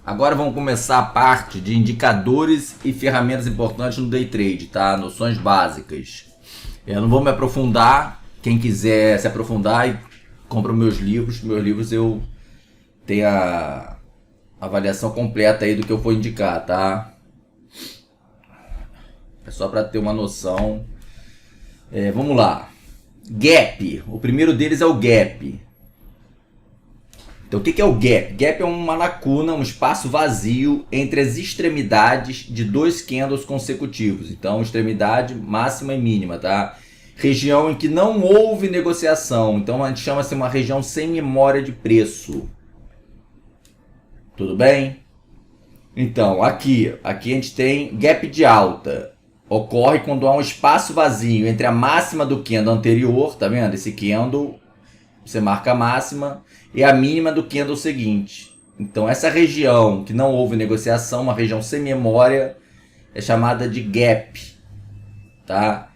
Agora vamos começar a parte de indicadores e ferramentas importantes no day trade, tá? Noções básicas. Eu não vou me aprofundar. Quem quiser se aprofundar, compra meus livros. Meus livros eu tenho a avaliação completa aí do que eu vou indicar, tá? É só para ter uma noção. Vamos lá. Gap. O primeiro deles é o gap. Então, o que é o gap? Gap é uma lacuna, um espaço vazio entre as extremidades de dois candles consecutivos. Então, extremidade máxima e mínima, tá? Região em que não houve negociação. Então, a gente chama-se uma região sem memória de preço. Tudo bem? Então, aqui a gente tem gap de alta. Ocorre quando há um espaço vazio entre a máxima do candle anterior, tá vendo? Esse candle, você marca a máxima, e a mínima do candle seguinte. Então, essa região que não houve negociação, uma região sem memória, é chamada de gap, tá?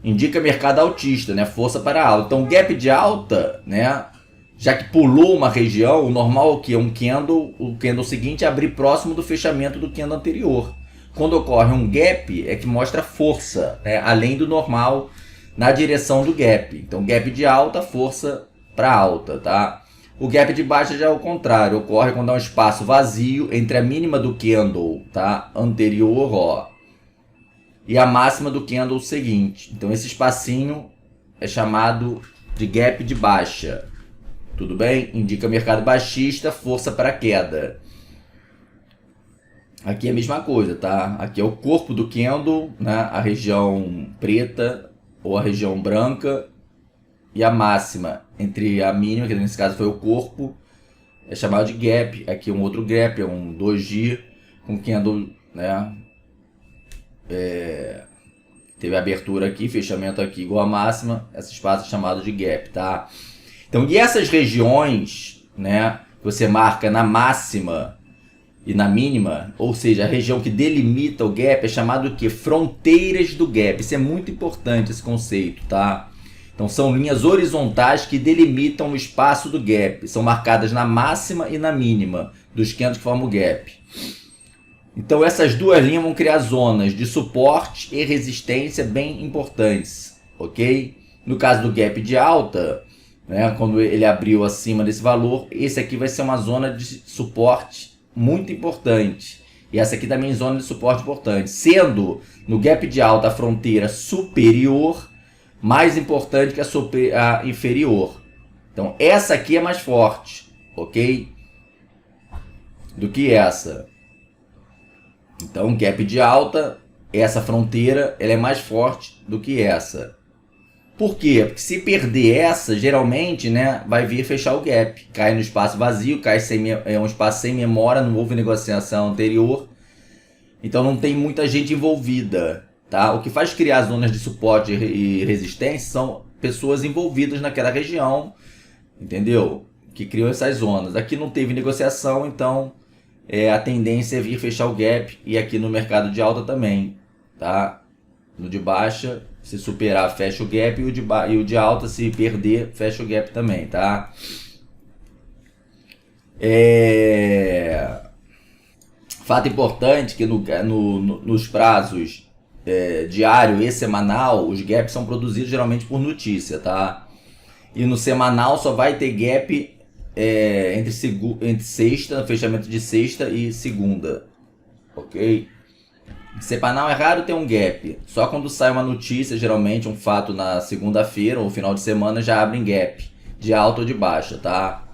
Indica mercado altista, né? Força para alta. Então, gap de alta, né? Já que pulou uma região, o normal é que o candle seguinte abrir próximo do fechamento do candle anterior. Quando ocorre um gap, é que mostra força, né? Além do normal, na direção do gap. Então, gap de alta, força para alta, tá? O gap de baixa já é o contrário, ocorre quando há um espaço vazio entre a mínima do candle, tá? Anterior, ó, e a máxima do candle seguinte. Então, esse espacinho é chamado de gap de baixa. Tudo bem? Indica mercado baixista, força para queda. Aqui é a mesma coisa, tá? Aqui é o corpo do candle, né? A região preta ou a região branca. E a máxima entre a mínima, que nesse caso foi o corpo, é chamado de gap. Aqui um outro gap, é um 2G, com candle, né? Teve abertura aqui, fechamento aqui igual a máxima. Esse espaço é chamado de gap, tá? Então, e essas regiões, né, que você marca na máxima e na mínima, ou seja, a região que delimita o gap, é chamado de quê? Fronteiras do gap. Isso é muito importante, esse conceito, tá? Então, são linhas horizontais que delimitam o espaço do gap. São marcadas na máxima e na mínima dos candles que formam o gap. Então, essas duas linhas vão criar zonas de suporte e resistência bem importantes, ok? No caso do gap de alta, né, quando ele abriu acima desse valor, esse aqui vai ser uma zona de suporte muito importante. E essa aqui também é zona de suporte importante. Sendo no gap de alta a fronteira superior mais importante que a inferior. Então, essa aqui é mais forte, ok? Do que essa. Então, gap de alta, essa fronteira, ela é mais forte do que essa. Por quê? Porque se perder essa, geralmente, né, vai vir fechar o gap. Cai no espaço vazio, é um espaço sem memória, não houve negociação anterior. Então, não tem muita gente envolvida. Tá? O que faz criar zonas de suporte e resistência são pessoas envolvidas naquela região, entendeu? Que criam essas zonas. Aqui não teve negociação, então a tendência é vir fechar o gap, e aqui no mercado de alta também, tá? No de baixa, se superar, fecha o gap, e o de alta, se perder, fecha o gap também, tá? Fato importante que nos prazos diário e semanal, os gaps são produzidos geralmente por notícia, tá? E no semanal só vai ter gap entre sexta, fechamento de sexta e segunda, ok? Semanal é raro ter um gap, só quando sai uma notícia, geralmente um fato na segunda-feira ou final de semana, já abrem gap, de alta ou de baixa, tá?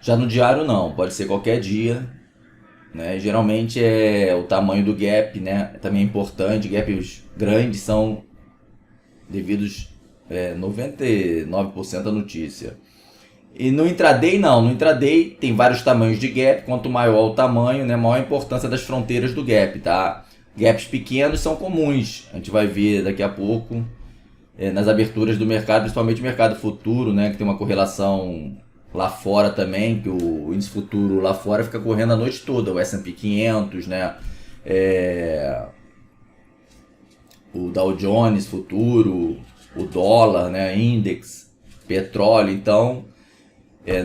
Já no diário não, pode ser qualquer dia. Né? Geralmente o tamanho do gap, né? Também é importante. Gaps grandes são devidos 99% da notícia. E no intraday não. No intraday tem vários tamanhos de gap. Quanto maior o tamanho, né, maior a importância das fronteiras do gap, tá? Gaps pequenos são comuns. A gente vai ver daqui a pouco nas aberturas do mercado, principalmente o mercado futuro, né, que tem uma correlação lá fora também, que o índice futuro lá fora fica correndo a noite toda, o S&P 500, né? O Dow Jones futuro, o dólar, né? Index, petróleo. Então,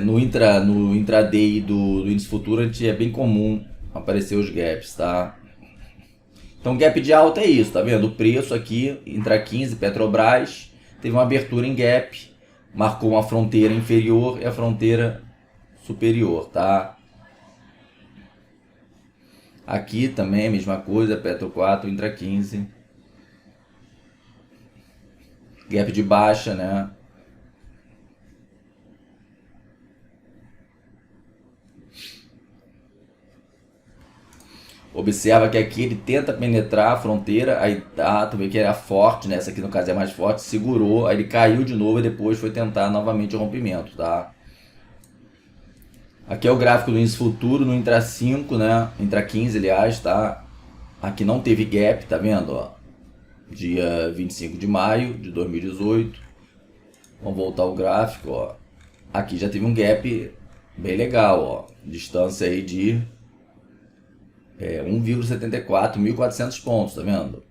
No intraday do índice futuro é bem comum aparecer os gaps, tá? Então gap de alta é isso, tá vendo? O preço aqui, intra 15, Petrobras, teve uma abertura em gap, marcou uma fronteira inferior e a fronteira superior, tá? Aqui também a mesma coisa, Petro 4, intra 15. Gap de baixa, né? Observa que aqui ele tenta penetrar a fronteira, aí tá, tu vê que era forte, né? Essa aqui no caso é mais forte, segurou, aí ele caiu de novo e depois foi tentar novamente o rompimento, tá? Aqui é o gráfico do índice futuro no intra 5, né? Intra 15, aliás, tá? Aqui não teve gap, tá vendo, ó? Dia 25 de maio de 2018. Vamos voltar ao gráfico, ó. Aqui já teve um gap bem legal, ó. Distância aí de 1,74, 1.400 pontos, tá vendo?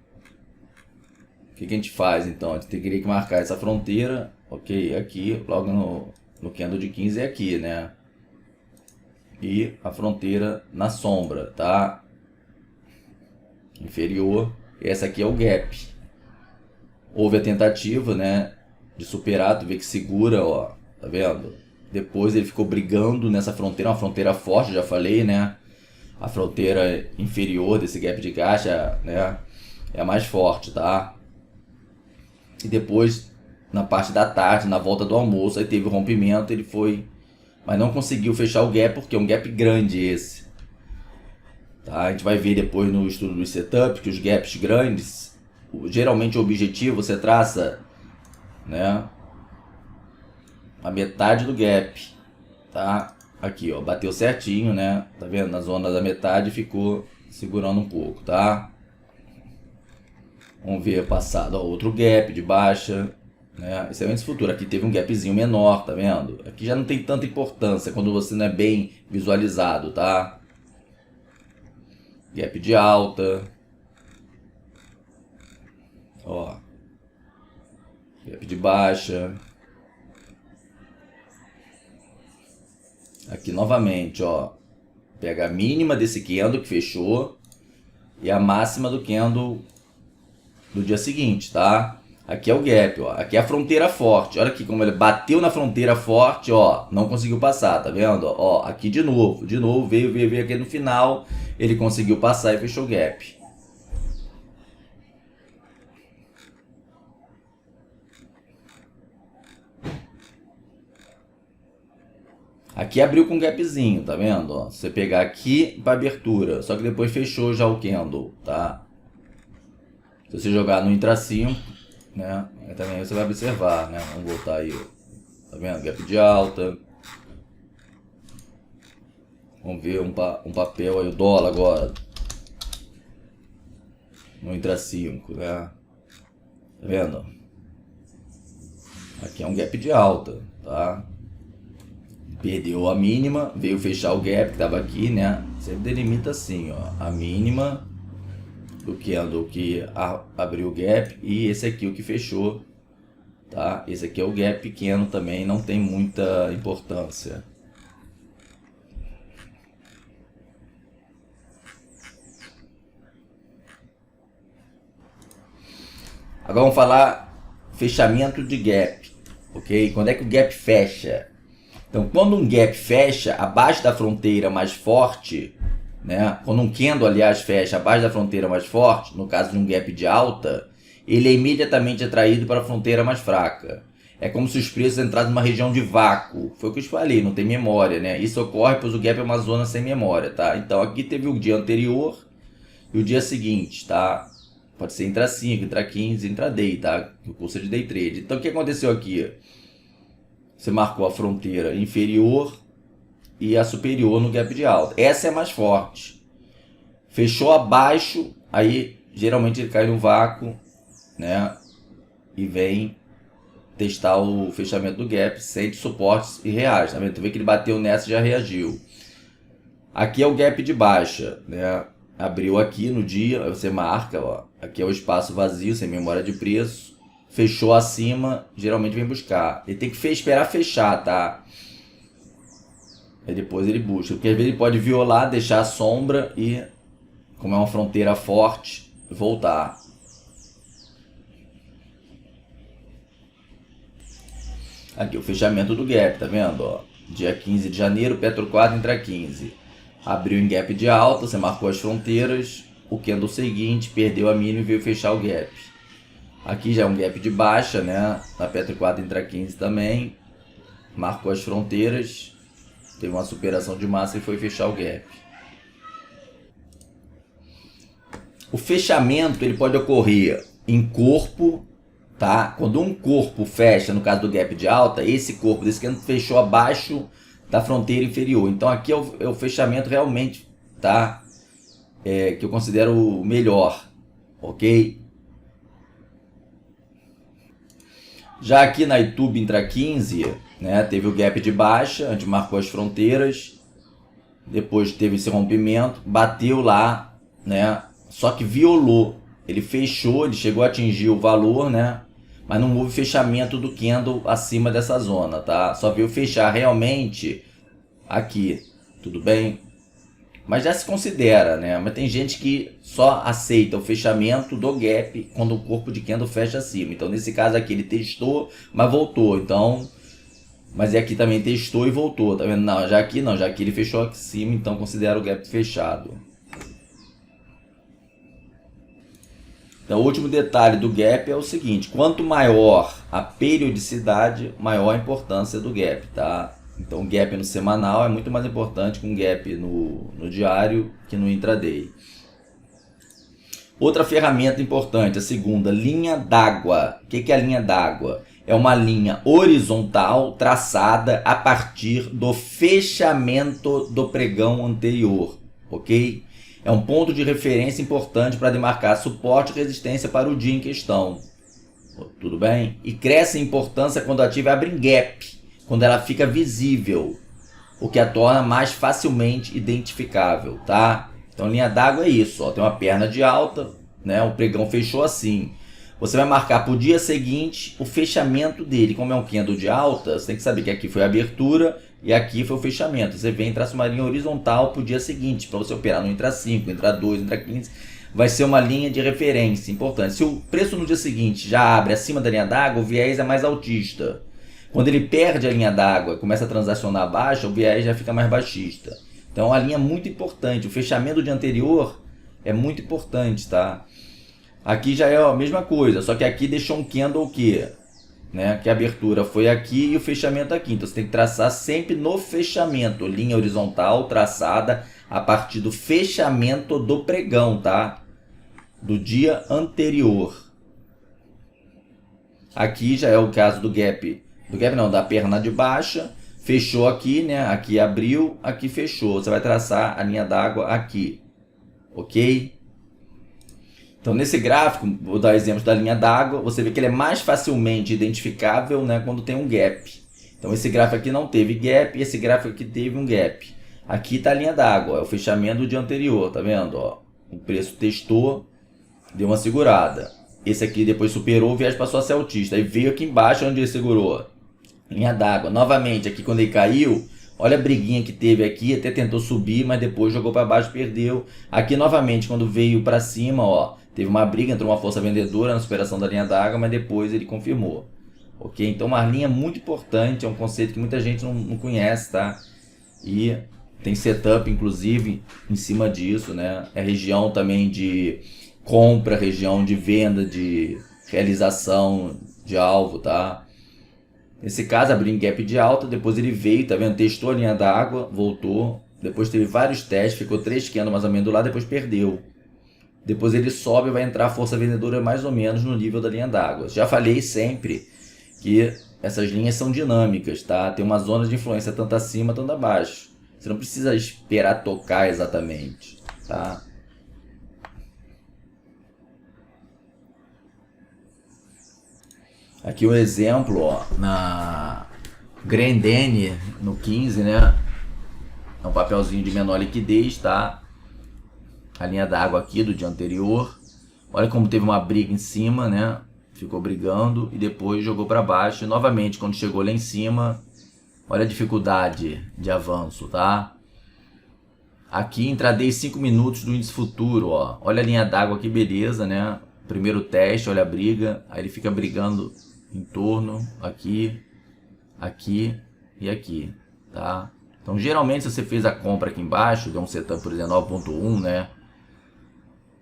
O que a gente faz então? A gente teria que marcar essa fronteira, ok, aqui, logo no candle de 15 é aqui, né? E a fronteira na sombra, tá? Inferior. Essa aqui é o gap. Houve a tentativa, né, de superar, tu vê que segura, ó, tá vendo? Depois ele ficou brigando nessa fronteira, uma fronteira forte, já falei, né? A fronteira inferior desse gap de caixa, né, é a mais forte, tá? E depois, na parte da tarde, na volta do almoço, aí teve o rompimento, ele foi, mas não conseguiu fechar o gap, porque é um gap grande esse. Tá? A gente vai ver depois no estudo dos setups que os gaps grandes, geralmente o objetivo você traça, né, a metade do gap, tá? Aqui, ó, bateu certinho, né? Tá vendo? Na zona da metade ficou segurando um pouco, tá? Vamos ver passado, ó, outro gap de baixa, né? Esse é o índice futuro. Aqui teve um gapzinho menor, tá vendo? Aqui já não tem tanta importância quando você não é bem visualizado, tá? Gap de alta. Ó. Gap de baixa. Aqui novamente, ó. Pega a mínima desse candle que fechou e a máxima do candle do dia seguinte, tá? Aqui é o gap, ó. Aqui é a fronteira forte. Olha aqui como ele bateu na fronteira forte, ó. Não conseguiu passar, tá vendo? Ó, aqui de novo. De novo, veio aqui no final. Ele conseguiu passar e fechou o gap. Aqui abriu com gapzinho, tá vendo? Ó, se você pegar aqui para abertura, só que depois fechou já o candle, tá? Se você jogar no intra 5, né? Também você vai observar, né? Vamos voltar aí, ó. Tá vendo? Gap de alta. Vamos ver um papel aí, o dólar agora. No intra 5, né? Tá vendo? Aqui é um gap de alta, tá? Perdeu a mínima, veio fechar o gap que estava aqui, né? Sempre delimita assim, ó, a mínima do candle que abriu o gap e esse aqui o que fechou, tá? Esse aqui é o gap pequeno também, não tem muita importância. Agora vamos falar fechamento de gap, ok? Quando é que o gap fecha? Então, quando um gap fecha abaixo da fronteira mais forte, né? Quando um candle, aliás, fecha abaixo da fronteira mais forte, no caso de um gap de alta, ele é imediatamente atraído para a fronteira mais fraca. É como se os preços entrassem numa região de vácuo. Foi o que eu te falei, não tem memória, né? Isso ocorre pois o gap é uma zona sem memória, tá? Então, aqui teve o dia anterior e o dia seguinte, tá? Pode ser intra 5, intra 15, intra day, tá? O curso é de day trade. Então, o que aconteceu aqui? Você marcou a fronteira inferior e a superior no gap de alta. Essa é mais forte. Fechou abaixo, aí geralmente ele cai no vácuo, né? E vem testar o fechamento do gap, sente suportes e reage. Tá vendo? Tu vê que ele bateu nessa e já reagiu. Aqui é o gap de baixa, né? Abriu aqui no dia, aí você marca, ó. Aqui é o espaço vazio, sem memória de preço. Fechou acima, geralmente vem buscar. Ele tem que esperar fechar, tá? Aí depois ele busca, porque às vezes ele pode violar, deixar a sombra e, como é uma fronteira forte, voltar. Aqui o fechamento do gap, tá vendo? Ó, dia 15 de janeiro, Petro 4 entra 15. Abriu em gap de alta, você marcou as fronteiras. O candle seguinte perdeu a mínima e veio fechar o gap. Aqui já é um gap de baixa, né? Na Petro 4 entra 15 também. Marcou as fronteiras. Teve uma superação de massa e foi fechar o gap. O fechamento ele pode ocorrer em corpo, tá? Quando um corpo fecha, no caso do gap de alta, esse corpo desse candle fechou abaixo da fronteira inferior. Então aqui é o fechamento realmente, tá? Que eu considero o melhor, ok? Já aqui na YouTube intra 15, né, teve o gap de baixa, a gente marcou as fronteiras, depois teve esse rompimento, bateu lá, né, só que violou, ele fechou, ele chegou a atingir o valor, né, mas não houve fechamento do candle acima dessa zona, tá? Só veio fechar realmente aqui, tudo bem? Mas já se considera, né? Mas tem gente que só aceita o fechamento do gap quando o corpo de candle fecha acima. Então, nesse caso aqui, ele testou, mas voltou. Então, mas aqui também testou e voltou, tá vendo? Não, já aqui não, já aqui ele fechou aqui acima, então considera o gap fechado. Então, o último detalhe do gap é o seguinte: quanto maior a periodicidade, maior a importância do gap, tá? Então, o gap no semanal é muito mais importante que um gap no diário que no intraday. Outra ferramenta importante, a segunda, linha d'água. O que é a linha d'água? É uma linha horizontal traçada a partir do fechamento do pregão anterior, ok? É um ponto de referência importante para demarcar suporte e resistência para o dia em questão. Tudo bem? E cresce em importância quando ativa abre em gap, quando ela fica visível, o que a torna mais facilmente identificável, tá? Então, linha d'água é isso, ó, tem uma perna de alta, né? O pregão fechou assim. Você vai marcar para o dia seguinte o fechamento dele. Como é um candle de alta, você tem que saber que aqui foi a abertura e aqui foi o fechamento. Você vem e traça uma linha horizontal para o dia seguinte, para você operar no intra 5, intra 2, intra 15. Vai ser uma linha de referência importante. Se o preço no dia seguinte já abre acima da linha d'água, o viés é mais altista. Quando ele perde a linha d'água e começa a transacionar abaixo, o viés já fica mais baixista. Então, é uma linha muito importante. O fechamento do dia anterior é muito importante, tá? Aqui já é a mesma coisa, só que aqui deixou um candle o quê? Né? Que a abertura foi aqui e o fechamento aqui. Então, você tem que traçar sempre no fechamento. Linha horizontal traçada a partir do fechamento do pregão, tá? Do dia anterior. Aqui já é o caso do gap. Do gap não, da perna de baixa. Fechou aqui, né? Aqui abriu, aqui fechou. Você vai traçar a linha d'água aqui. Ok? Então, nesse gráfico, vou dar exemplo da linha d'água. Você vê que ele é mais facilmente identificável, né, quando tem um gap. Então, esse gráfico aqui não teve gap e esse gráfico aqui teve um gap. Aqui está a linha d'água, é o fechamento do dia anterior, tá vendo? Ó, o preço testou, deu uma segurada. Esse aqui depois superou, o viés passou a ser altista. Aí veio aqui embaixo onde ele segurou. Linha d'água. Novamente, aqui quando ele caiu, olha a briguinha que teve aqui, até tentou subir, mas depois jogou para baixo, perdeu. Aqui novamente, quando veio para cima, ó, teve uma briga, entrou uma força vendedora na superação da linha d'água, mas depois ele confirmou. Ok? Então, uma linha muito importante, é um conceito que muita gente não conhece, tá? E tem setup, inclusive, em cima disso, né? É região também de compra, região de venda, de realização de alvo, tá? Nesse caso, abriu em gap de alta, depois ele veio, tá vendo? Testou a linha d'água, voltou, depois teve vários testes, ficou 3 candles mais ou menos do lado, depois perdeu. Depois ele sobe e vai entrar a força vendedora mais ou menos no nível da linha d'água. Já falei sempre que essas linhas são dinâmicas, tá? Tem uma zona de influência tanto acima, tanto abaixo. Você não precisa esperar tocar exatamente, tá? Aqui um exemplo, ó, na Grandene, no 15, né? É um papelzinho de menor liquidez, tá? A linha d'água aqui do dia anterior. Olha como teve uma briga em cima, né? Ficou brigando e depois jogou para baixo. E novamente, quando chegou lá em cima, Olha a dificuldade de avanço, tá? Aqui intraday 5 minutos do índice futuro, ó. Olha a linha d'água aqui, beleza, né? Primeiro teste, olha a briga. Aí ele fica brigando em torno, aqui, aqui e aqui, tá? Então, geralmente, se você fez a compra aqui embaixo, deu um setup por 19.1, né?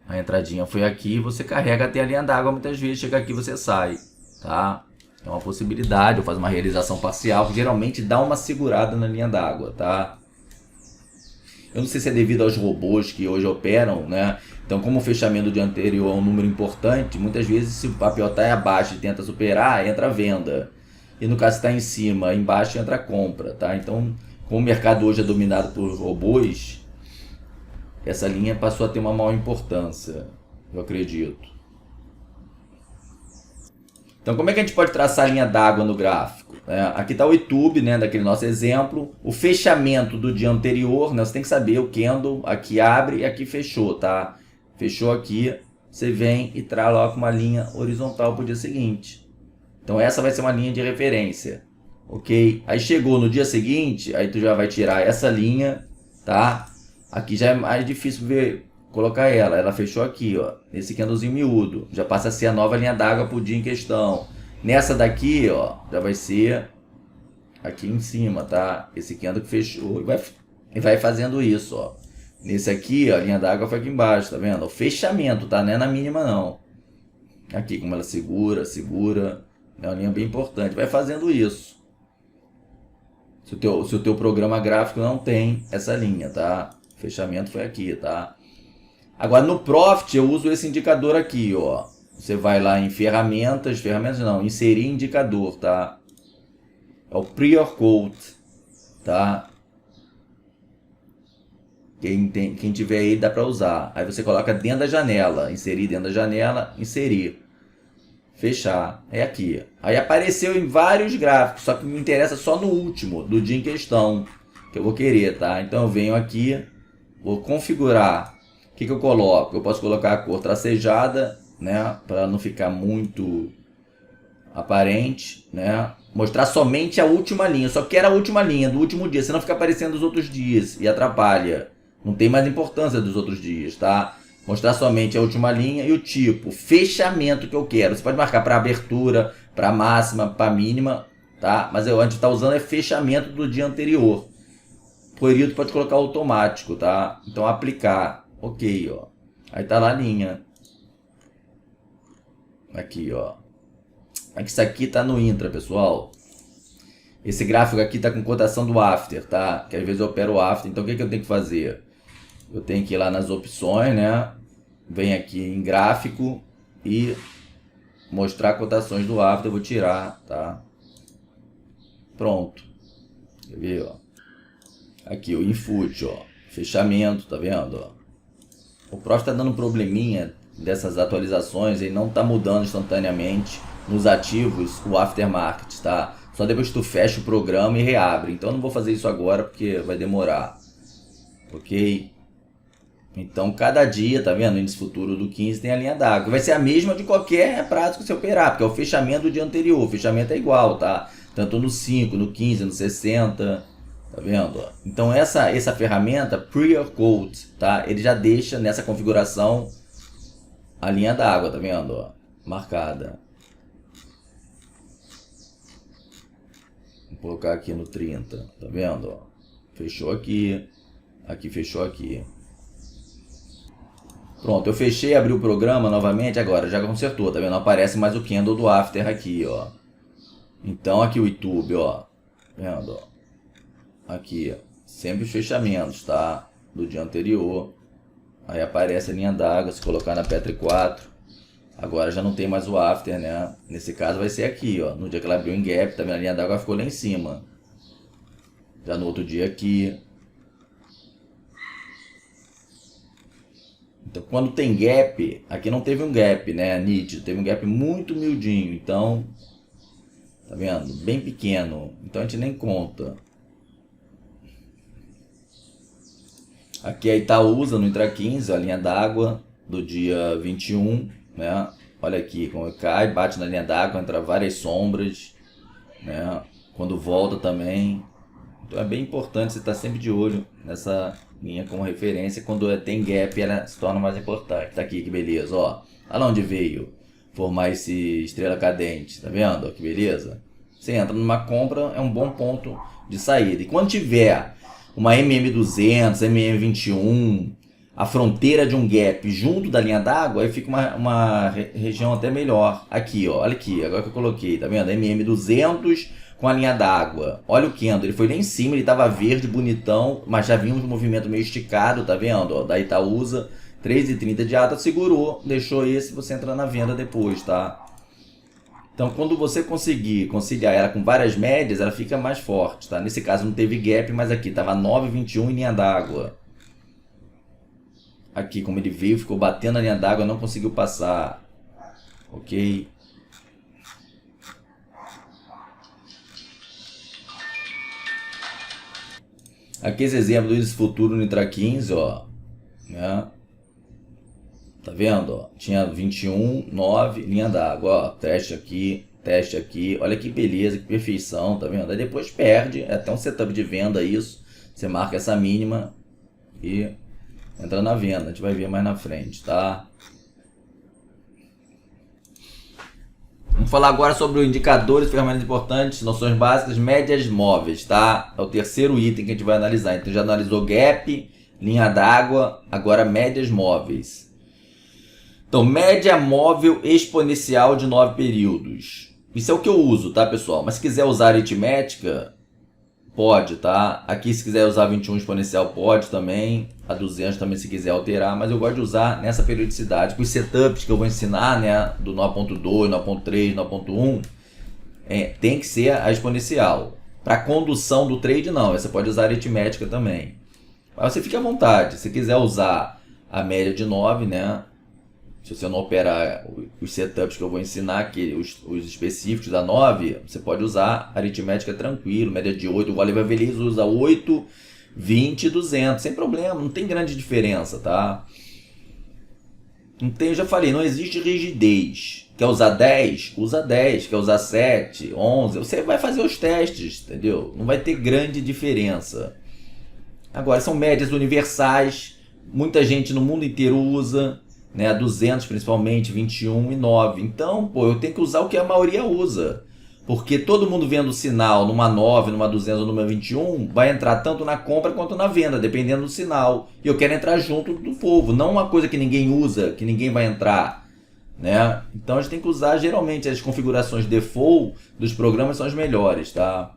A entradinha foi aqui, você carrega até a linha d'água, muitas vezes chega aqui você sai, tá? É uma possibilidade, ou faz uma realização parcial, que geralmente dá uma segurada na linha d'água, tá? Eu não sei se é devido aos robôs que hoje operam, né? Então, como o fechamento do dia anterior é um número importante, muitas vezes se o papel está abaixo e tenta superar, entra a venda. E no caso está em cima, embaixo entra a compra, tá? Então, como o mercado hoje é dominado por robôs, essa linha passou a ter uma maior importância, eu acredito. Então, como é que a gente pode traçar a linha d'água no gráfico? Aqui está o YouTube, né, daquele nosso exemplo. O fechamento do dia anterior, né, você tem que saber o candle, aqui abre e aqui fechou, tá? Fechou aqui, você vem e coloca uma linha horizontal para o dia seguinte. Então, essa vai ser uma linha de referência, ok? Aí chegou no dia seguinte, aí tu já vai tirar essa linha, tá? Aqui já é mais difícil ver, colocar ela fechou aqui, ó, nesse candlezinho miúdo, já passa a ser a nova linha d'água pro dia em questão. Nessa daqui, ó, já vai ser aqui em cima, tá? Esse candle que fechou e vai fazendo isso, ó. Nesse aqui, ó, a linha d'água foi aqui embaixo, tá vendo? O fechamento, tá? Não é na mínima, não. Aqui, como ela segura, é uma linha bem importante. Vai fazendo isso. Se o teu programa gráfico não tem essa linha, tá? O fechamento foi aqui, tá? Agora, no Profit, eu uso esse indicador aqui, ó. Você vai lá em ferramentas não, inserir indicador, tá? É o Prior Code, tá? Quem tiver aí dá para usar. Aí você coloca dentro da janela, inserir dentro da janela, inserir, fechar. É aqui. Aí apareceu em vários gráficos, só que me interessa só no último, do dia em questão, que eu vou querer, tá? Então eu venho aqui, vou configurar. O que eu coloco? Eu posso colocar a cor tracejada, né? Para não ficar muito aparente, né? Mostrar somente a última linha. Eu só quero a última linha do último dia, senão fica aparecendo os outros dias e atrapalha. Não tem mais importância dos outros dias, tá? Mostrar somente a última linha e o tipo, fechamento que eu quero. Você pode marcar para abertura, para máxima, para mínima, tá? Mas eu antes tá usando é fechamento do dia anterior. Período pode colocar automático, tá? Então aplicar, ok, ó. Aí tá lá a linha. Aqui, ó. Isso aqui tá no intra, pessoal. Esse gráfico aqui tá com cotação do after, tá? Que às vezes eu opero o after. Então o que eu tenho que fazer? Eu tenho que ir lá nas opções, né? Vem aqui em gráfico e mostrar cotações do after. Eu vou tirar, tá? Pronto. Quer ver, ó? Aqui o input, ó. Fechamento, tá vendo, ó? O Profit tá dando um probleminha dessas atualizações. Ele não tá mudando instantaneamente nos ativos o aftermarket, tá? Só depois que tu fecha o programa e reabre. Então eu não vou fazer isso agora porque vai demorar. Ok? Então cada dia, tá vendo? O índice futuro do 15 tem a linha d'água. Vai ser a mesma de qualquer prazo que você operar, porque é o fechamento do dia anterior. O fechamento é igual, tá? Tanto no 5, no 15, no 60. Tá vendo? Então essa ferramenta, Prior Code, tá? Ele já deixa nessa configuração a linha d'água, tá vendo? Ó, marcada. Vou colocar aqui no 30, tá vendo? Ó, fechou aqui, aqui fechou aqui. Pronto, eu fechei, abri o programa novamente, agora já consertou, tá vendo? Não aparece mais o candle do after aqui, ó. Então aqui o YouTube, ó, vendo? Ó. Aqui, ó. Sempre os fechamentos, tá? Do dia anterior. Aí aparece a linha d'água, se colocar na Petri 4. Agora já não tem mais o after, né? Nesse caso vai ser aqui, ó. No dia que ela abriu em gap, também a linha d'água ficou lá em cima. Já no outro dia aqui. Então quando tem gap, aqui não teve um gap, né? Nítido, teve um gap muito miudinho. Então, tá vendo? Bem pequeno. Então a gente nem conta. Aqui a Itaúsa no Intra 15, a linha d'água do dia 21, né? Olha aqui como cai, bate na linha d'água, entra várias sombras, né? Quando volta também, Então é bem importante você estar sempre de olho nessa linha como referência. Quando tem gap, ela se torna mais importante. Tá aqui, que beleza, ó. Olha lá onde veio formar esse estrela cadente, tá vendo? Ó, que beleza. Você entra numa compra, é um bom ponto de saída. E quando tiver uma MM200, MM21, a fronteira de um gap junto da linha d'água, aí fica uma região até melhor. Aqui, ó, olha aqui, agora que eu coloquei, tá vendo? MM200 com a linha d'água. Olha o candle, ele foi lá em cima, ele tava verde, bonitão, mas já vinha um movimento meio esticado, tá vendo? Ó, da Itaúsa, 3,30 de alta, segurou, deixou esse, você entra na venda depois, tá? Então, quando você conseguir conciliar ela com várias médias, ela fica mais forte, tá? Nesse caso não teve gap, mas aqui tava 9,21 em linha d'água. Aqui, como ele veio, ficou batendo a linha d'água, não conseguiu passar. Ok? Aqui esse exemplo do índice futuro Nitra 15, ó. Né? Tá vendo? Ó? Tinha 21, 9, linha d'água. Ó, teste aqui. Olha que beleza, que perfeição, tá vendo? Aí depois perde, é até um setup de venda isso. Você marca essa mínima e entra na venda. A gente vai ver mais na frente, tá? Vamos falar agora sobre os indicadores, ferramentas importantes, noções básicas, médias móveis, tá? É o terceiro item que a gente vai analisar. Então já analisou gap, linha d'água, agora médias móveis. Então, média móvel exponencial de 9 períodos. Isso é o que eu uso, tá, pessoal? Mas se quiser usar aritmética, pode, tá? Aqui se quiser usar 21 exponencial, pode também. A 200 também se quiser alterar, mas eu gosto de usar nessa periodicidade. Com os setups que eu vou ensinar, né? Do 9.2, 9.3, 9.1, tem que ser a exponencial. Para condução do trade, não. Você pode usar aritmética também. Mas você fica à vontade. Se quiser usar a média de 9, né? Se você não operar os setups que eu vou ensinar aqui, os específicos da 9, você pode usar aritmética tranquilo, média de 8. O Oliver Veliz usa 8, 20 e 200, sem problema, não tem grande diferença, tá? Não tem, eu já falei, não existe rigidez. Quer usar 10? Usa 10. Quer usar 7, 11? Você vai fazer os testes, entendeu? Não vai ter grande diferença. Agora, são médias universais, muita gente no mundo inteiro usa, né, 200 principalmente, 21 e 9. Então, pô, eu tenho que usar o que a maioria usa. Porque todo mundo vendo o sinal numa 9, numa 200 ou numa 21, vai entrar tanto na compra quanto na venda, dependendo do sinal. E eu quero entrar junto do povo, não uma coisa que ninguém usa, que ninguém vai entrar, né? Então a gente tem que usar, geralmente, as configurações default dos programas são as melhores, tá?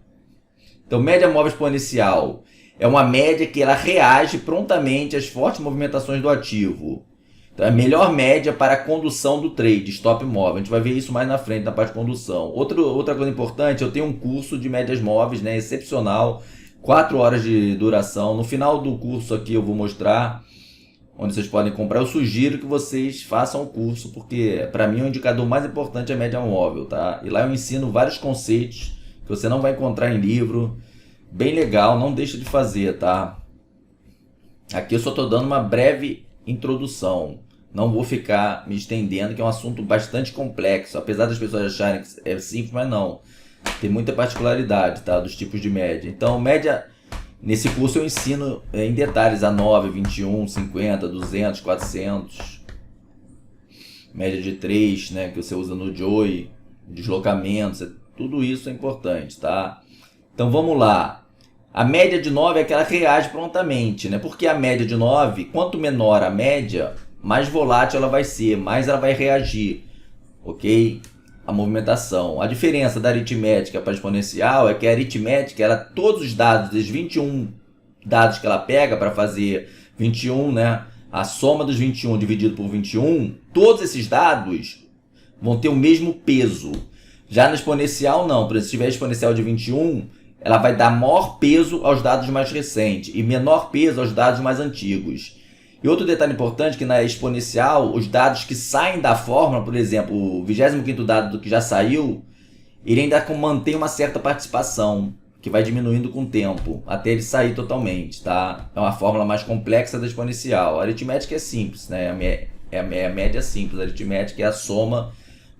Então, média móvel exponencial é uma média que ela reage prontamente às fortes movimentações do ativo. Então, é a melhor média para a condução do trade, stop móvel. A gente vai ver isso mais na frente, na parte de condução. Outra coisa importante, eu tenho um curso de médias móveis, né, excepcional, 4 horas de duração. No final do curso aqui eu vou mostrar onde vocês podem comprar. Eu sugiro que vocês façam o curso, porque para mim o indicador mais importante é a média móvel, tá? E lá eu ensino vários conceitos que você não vai encontrar em livro. Bem legal, não deixa de fazer, tá? Aqui eu só estou dando uma breve introdução. Não vou ficar me estendendo, que é um assunto bastante complexo. Apesar das pessoas acharem que é simples, mas não. Tem muita particularidade, tá? Dos tipos de média. Então, média, nesse curso eu ensino em detalhes a 9, 21, 50, 200, 400. Média de 3, né? Que você usa no Joy. Deslocamentos, tudo isso é importante, tá? Então, vamos lá. A média de 9 é que ela reage prontamente, né? Porque a média de 9, quanto menor a média, mais volátil ela vai ser, mais ela vai reagir, ok? A movimentação. A diferença da aritmética para a exponencial é que a aritmética, ela, todos os dados, dos 21 dados que ela pega para fazer 21, né? A soma dos 21 dividido por 21, todos esses dados vão ter o mesmo peso. Já na exponencial, não. Por exemplo, se tiver exponencial de 21, ela vai dar maior peso aos dados mais recentes e menor peso aos dados mais antigos. E outro detalhe importante, que na exponencial, os dados que saem da fórmula, por exemplo, o 25º dado do que já saiu, ele ainda mantém uma certa participação, que vai diminuindo com o tempo, até ele sair totalmente, tá? É uma fórmula mais complexa da exponencial. A aritmética é simples, né? É a média simples. A aritmética é a soma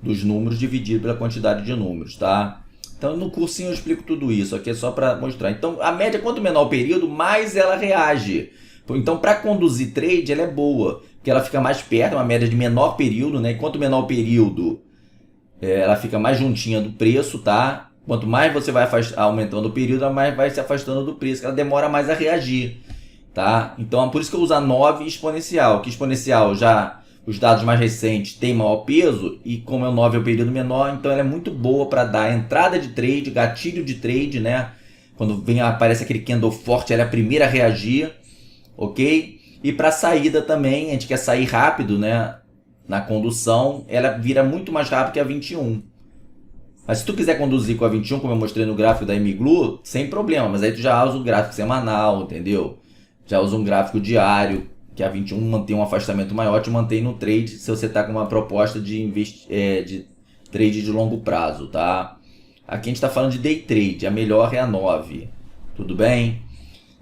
dos números dividido pela quantidade de números, tá? Então no cursinho eu explico tudo isso, aqui é só para mostrar. Então a média, quanto menor o período, mais ela reage. Então para conduzir trade ela é boa, porque ela fica mais perto, é uma média de menor período, né? E quanto menor o período, ela fica mais juntinha do preço, tá? Quanto mais você vai aumentando o período, ela mais vai se afastando do preço, ela demora mais a reagir, tá? Então é por isso que eu uso a 9 exponencial, que exponencial já, os dados mais recentes têm maior peso, e como o 9 é o período menor, então ela é muito boa para dar entrada de trade, gatilho de trade, né? Quando aparece aquele candle forte, ela é a primeira a reagir, ok? E para saída também, a gente quer sair rápido, né? Na condução, ela vira muito mais rápido que a 21. Mas se tu quiser conduzir com a 21, como eu mostrei no gráfico da Imiglu, sem problema. Mas aí tu já usa o gráfico semanal, entendeu? Já usa um gráfico diário, que a 21 mantém um afastamento maior, te mantém no trade se você está com uma proposta de trade de longo prazo, tá? Aqui a gente está falando de day trade, a melhor é a 9. Tudo bem?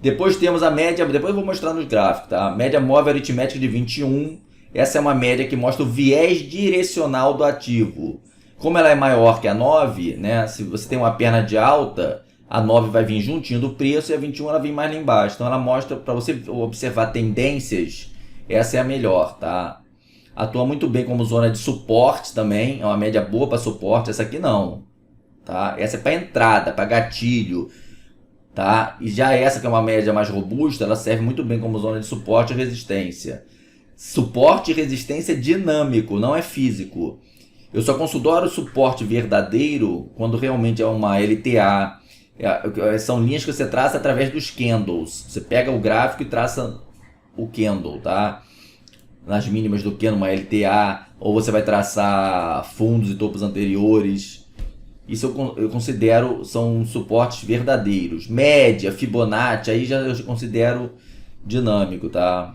Depois temos a média, depois eu vou mostrar nos gráficos, tá? Média móvel aritmética de 21. Essa é uma média que mostra o viés direcional do ativo. Como ela é maior que a 9, né? Se você tem uma perna de alta, a 9 vai vir juntinho do preço e a 21 ela vem mais lá embaixo. Então ela mostra, para você observar tendências, essa é a melhor, tá? Atua muito bem como zona de suporte também, é uma média boa para suporte, essa aqui não, tá? Essa é para entrada, para gatilho, tá? E já essa que é uma média mais robusta, ela serve muito bem como zona de suporte e resistência. Suporte e resistência dinâmico, não é físico. Eu só considero o suporte verdadeiro quando realmente é uma LTA. São linhas que você traça através dos candles. Você pega o gráfico e traça o candle, tá? Nas mínimas do candle, uma LTA. Ou você vai traçar fundos e topos anteriores. Isso eu considero são suportes verdadeiros. Média, Fibonacci, aí já eu considero dinâmico, tá?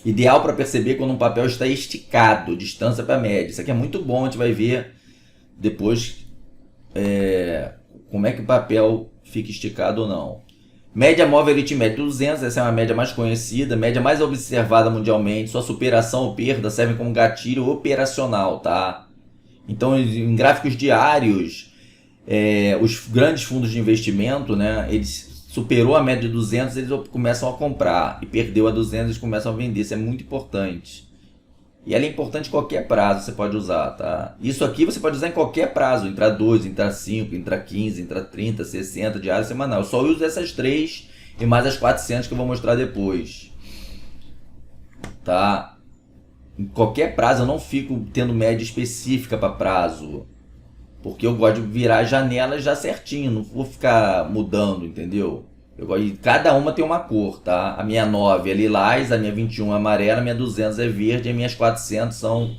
Ideal para perceber quando um papel está esticado, distância para média. Isso aqui é muito bom, a gente vai ver depois como é que o papel fica esticado ou não. Média móvel aritmética 200, essa é uma média mais conhecida, média mais observada mundialmente. Sua superação ou perda servem como gatilho operacional, tá? Então, em gráficos diários, os grandes fundos de investimento, né, eles superou a média de 200, eles começam a comprar. E perdeu a 200, eles começam a vender. Isso é muito importante. E ela é importante em qualquer prazo, você pode usar, tá? Isso aqui você pode usar em qualquer prazo. Intra 2, intra 5, intra 15, intra 30, 60, diário, semanal. Eu só uso essas 3 e mais as 400 que eu vou mostrar depois. Tá? Em qualquer prazo eu não fico tendo média específica para prazo. Porque eu gosto de virar as janelas já certinho, não vou ficar mudando, entendeu? Cada uma tem uma cor, tá? A minha 9 é lilás, a minha 21 é amarela, a minha 200 é verde, e as minhas 400 são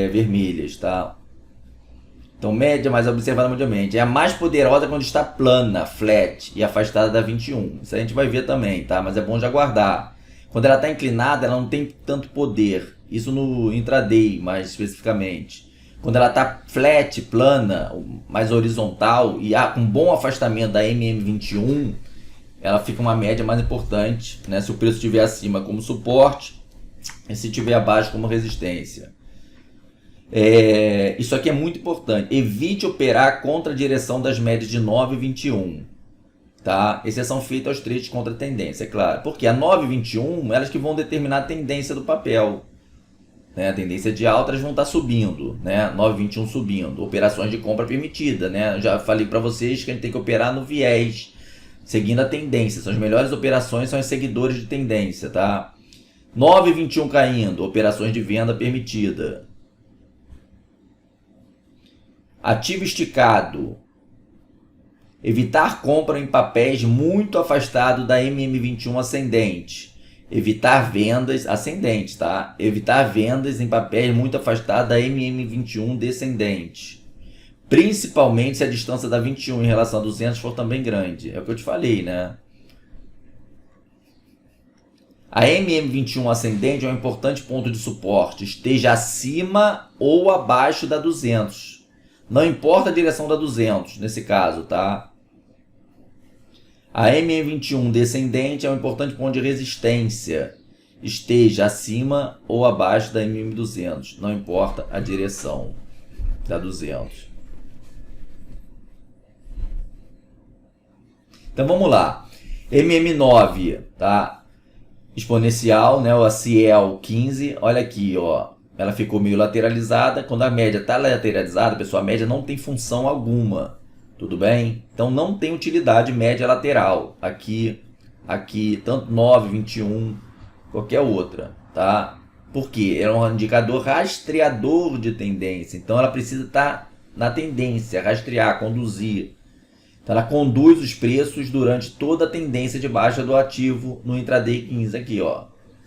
vermelhas, tá? Então, média mais observada mundialmente. É a mais poderosa quando está plana, flat, e afastada da 21. Isso a gente vai ver também, tá? Mas é bom já guardar. Quando ela está inclinada, ela não tem tanto poder. Isso no intraday, mais especificamente. Quando ela está flat, plana, mais horizontal e com bom afastamento da MM21, ela fica uma média mais importante, né? Se o preço estiver acima como suporte e se estiver abaixo como resistência. Isso aqui é muito importante. Evite operar contra a direção das médias de 9 e 21. Tá? Exceção feita aos trades contra a tendência, é claro. Porque a 9 e 21, elas que vão determinar a tendência do papel. Né, a tendência de alta, elas vão estar subindo, né? 9,21 subindo, operações de compra permitida, né? Eu já falei para vocês que a gente tem que operar no viés, seguindo a tendência. São as melhores operações, são os seguidores de tendência, tá? 9,21 caindo, operações de venda permitida. Ativo esticado. Evitar compra em papéis muito afastados da MM21 ascendente. Evitar vendas ascendentes, tá? Evitar vendas em papéis muito afastados da MM21 descendente. Principalmente se a distância da 21 em relação a 200 for também grande. É o que eu te falei, né? A MM21 ascendente é um importante ponto de suporte. Esteja acima ou abaixo da 200. Não importa a direção da 200, nesse caso, tá? A MM21 descendente é um importante ponto de resistência. Esteja acima ou abaixo da MM200, não importa a direção. Dá 200. Então vamos lá. MM9, tá? Exponencial, né? O Ciel 15. Olha aqui, ó. Ela ficou meio lateralizada. Quando a média está lateralizada, pessoal, a média não tem função alguma. Tudo bem? Então não tem utilidade média lateral. Aqui, tanto 9, 21, qualquer outra, tá? Por quê? É um indicador rastreador de tendência. Então ela precisa estar na tendência, rastrear, conduzir. Então ela conduz os preços durante toda a tendência de baixa do ativo no intraday 15 aqui, ó.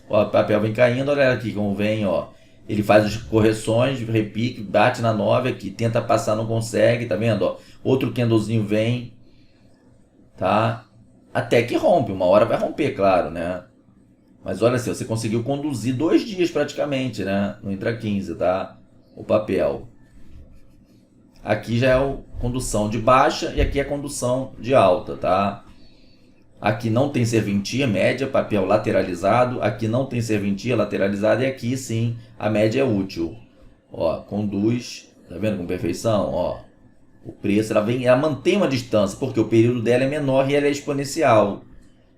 Ó, o papel vem caindo, olha aqui como vem, ó. Ele faz as correções, repique, bate na 9 aqui, tenta passar, não consegue, tá vendo, ó? Outro candlezinho vem, tá? Até que rompe, uma hora vai romper, claro, né? Mas olha assim, você conseguiu conduzir 2 dias praticamente, né? No intra 15, tá? O papel. Aqui já é a condução de baixa e aqui é a condução de alta, tá? Aqui não tem serventia média, papel lateralizado. Aqui não tem serventia lateralizada e aqui sim a média é útil. Ó, conduz, tá vendo com perfeição? Ó, o preço, ela mantém uma distância, porque o período dela é menor e ela é exponencial.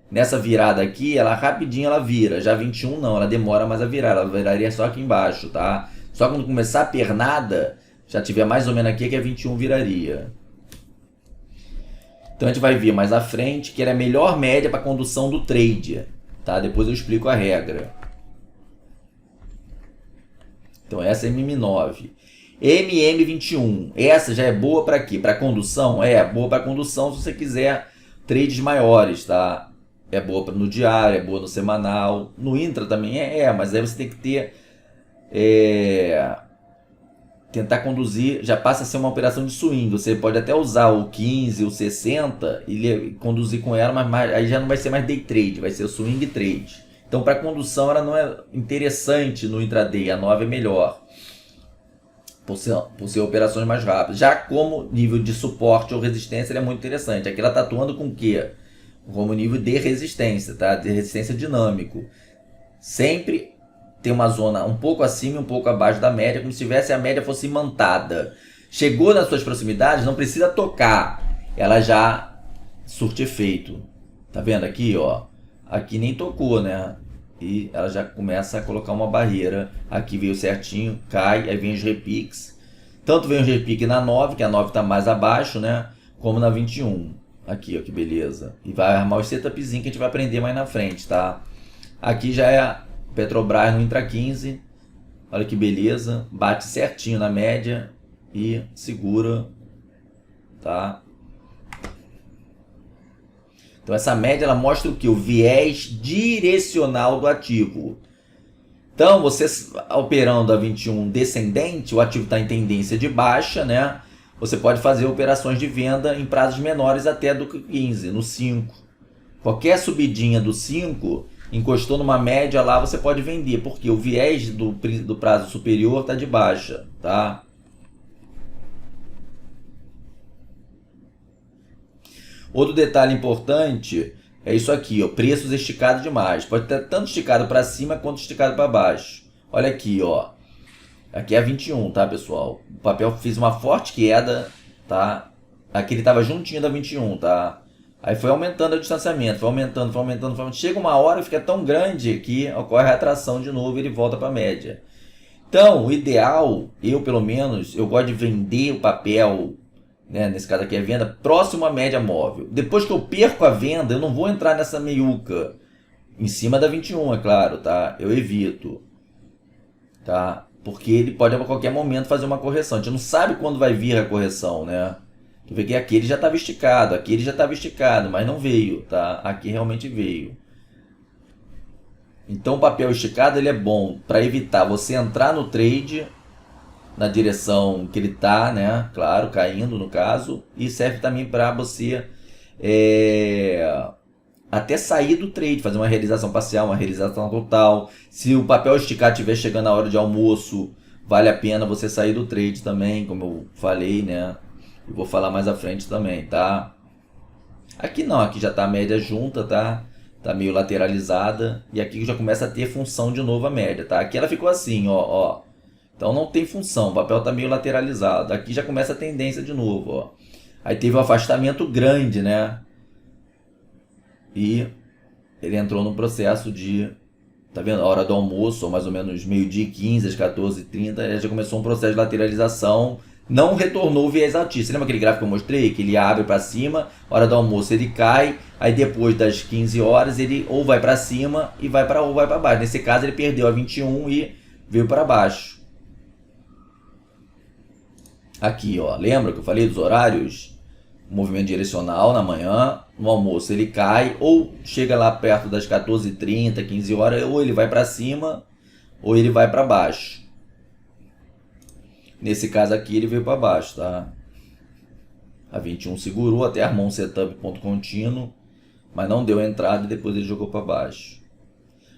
Nessa virada aqui, ela rapidinho ela vira. Já 21 não, ela demora mais a virar, ela viraria só aqui embaixo, tá? Só quando começar a pernada, já tiver mais ou menos aqui, que a 21 viraria. Então a gente vai ver mais à frente que ela é a melhor média para condução do trade, tá? Depois eu explico a regra. Então essa é MM9. MM21, essa já é boa para quê? Para condução? É boa para condução se você quiser trades maiores, tá? É boa no diário, é boa no semanal, no intra também mas aí você tem que ter tentar conduzir, já passa a ser uma operação de swing. Você pode até usar o 15, o 60 e conduzir com ela, mas aí já não vai ser mais day trade, vai ser o swing trade. Então para condução ela não é interessante no intraday, a 9 é melhor. Por ser operações mais rápidas. Já como nível de suporte ou resistência, ele é muito interessante. Aqui ela está atuando com o quê? Como nível de resistência, tá? De resistência dinâmico. Sempre tem uma zona um pouco acima e um pouco abaixo da média, como se tivesse a média fosse imantada. Chegou nas suas proximidades, não precisa tocar. Ela já surte efeito. Tá vendo aqui, ó? Aqui nem tocou, né? E ela já começa a colocar uma barreira. Aqui veio certinho, cai, aí vem os repiques. Tanto vem os repiques na 9, que a 9 está mais abaixo, né? Como na 21. Aqui, ó, que beleza. E vai armar os setupzinhos que a gente vai aprender mais na frente, tá? Aqui já é a Petrobras no intra 15. Olha que beleza. Bate certinho na média e segura, tá? Então essa média ela mostra o que? O viés direcional do ativo. Então você operando a 21 descendente, o ativo está em tendência de baixa, né? Você pode fazer operações de venda em prazos menores até do 15, no 5. Qualquer subidinha do 5, encostou numa média lá, você pode vender, porque o viés do prazo superior está de baixa, tá? Outro detalhe importante é isso aqui, ó, preços esticados demais. Pode estar tanto esticado para cima quanto esticado para baixo. Olha aqui, ó. Aqui é a 21, tá, pessoal? O papel fez uma forte queda, tá? Aqui ele estava juntinho da 21, tá? Aí foi aumentando o distanciamento, foi aumentando. Chega uma hora e fica tão grande que ocorre a atração de novo e ele volta para a média. Então, o ideal, eu pelo menos, eu gosto de vender o papel, né, nesse caso aqui é venda, próximo à média móvel. Depois que eu perco a venda, eu não vou entrar nessa meiuca. Em cima da 21, é claro, tá? Eu evito. Tá? Porque ele pode a qualquer momento fazer uma correção. A gente não sabe quando vai vir a correção, né? Tu vê que aqui ele já estava esticado, aqui ele já estava esticado, mas não veio, tá? Aqui realmente veio. Então o papel esticado ele é bom para evitar você entrar no trade na direção que ele está, né? Claro, caindo no caso. E serve também para você até sair do trade, fazer uma realização parcial, uma realização total. Se o papel esticado estiver chegando na hora de almoço, vale a pena você sair do trade também, como eu falei, né? Eu vou falar mais à frente também, tá? Aqui não, aqui já está a média junta, tá? Tá meio lateralizada. E aqui já começa a ter função de novo a média, tá? Aqui ela ficou assim, ó. Então não tem função, o papel está meio lateralizado. Aqui já começa a tendência de novo, ó. Aí teve um afastamento grande, né? E ele entrou no processo de... Tá vendo? A hora do almoço, ou mais ou menos meio-dia e 15, às 14h30, já começou um processo de lateralização. Não retornou o viés altista. Lembra aquele gráfico que eu mostrei? Que ele abre para cima, hora do almoço ele cai, aí depois das 15 horas ele ou vai para cima ou vai para baixo. Nesse caso ele perdeu a 21 e veio para baixo. Aqui, ó, lembra que eu falei dos horários? Movimento direcional na manhã, no almoço ele cai, ou chega lá perto das 14h30, 15 horas, ou ele vai para cima, ou ele vai para baixo. Nesse caso aqui ele veio para baixo, tá? A 21 segurou, até armou um setup ponto contínuo, mas não deu entrada e depois ele jogou para baixo.